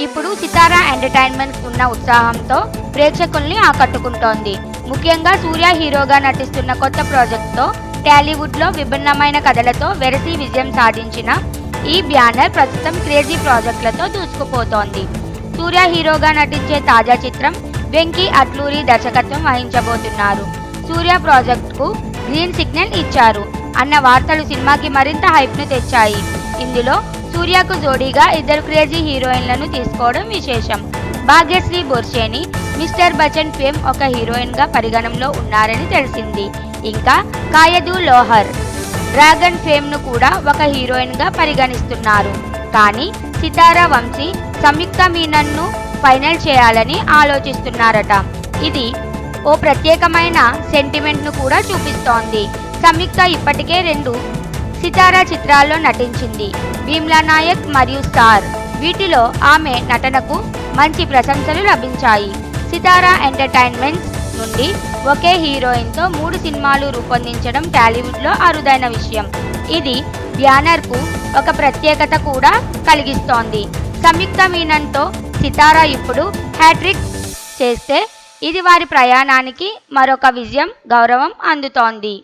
ఇప్పుడు సితారా ఎంటర్టైన్మెంట్స్ ఉన్న ఉత్సాహంతో ప్రేక్షకుల్ని ఆకట్టుకుంటోంది. ముఖ్యంగా సూర్య హీరోగా నటిస్తున్న కొత్త ప్రాజెక్ట్తో టాలీవుడ్లో విభిన్నమైన కథలతో వెరసి విజయం సాధించిన ఈ బ్యానర్ ప్రస్తుతం క్రేజీ ప్రాజెక్టులతో దూసుకుపోతోంది. సూర్య హీరోగా నటించే తాజా చిత్రం వెంకీ అట్లూరి దర్శకత్వం వహించబోతున్నారు. సూర్య ప్రాజెక్టుకు గ్రీన్ సిగ్నల్ ఇచ్చారు అన్న వార్తలు సినిమాకి మరింత హైప్ను తెచ్చాయి. ఇందులో సూర్యకు జోడీగా ఇద్దరు క్రేజీ హీరోయిన్లను తీసుకోవడం విశేషం. భాగ్యశ్రీ బోర్షేని మిస్టర్ బచ్చన్ ఫేమ్ ఒక హీరోయిన్గా పరిగణనలో ఉన్నారని తెలిసింది. ఇంకా కాయదు లోహర్ డ్రాగన్ ఫేమ్ను కూడా ఒక హీరోయిన్గా పరిగణిస్తున్నారు. కానీ సితారా వంశీ సంయుక్త మీనన్ను ఫైనల్ చేయాలని ఆలోచిస్తున్నారట. ఇది ఓ ప్రత్యేకమైన సెంటిమెంట్ను కూడా చూపిస్తోంది. సంయుక్త ఇప్పటికే 2 సితారా చిత్రాల్లో నటించింది, భీమ్లా నాయక్ మరియు స్టార్. వీటిలో ఆమె నటనకు మంచి ప్రశంసలు లభించాయి. సితారా ఎంటర్టైన్మెంట్స్ నుండి ఒకే హీరోయిన్తో 3 సినిమాలు రూపొందించడం టాలీవుడ్లో అరుదైన విషయం. ఇది బ్యానర్కు ఒక ప్రత్యేకత కూడా కలిగిస్తోంది. సంయుక్త మీనన్తో సితారా ఇప్పుడు హ్యాట్రిక్ చేస్తే ఇది వారి ప్రయాణానికి మరొక విజయం, గౌరవం అందుతోంది.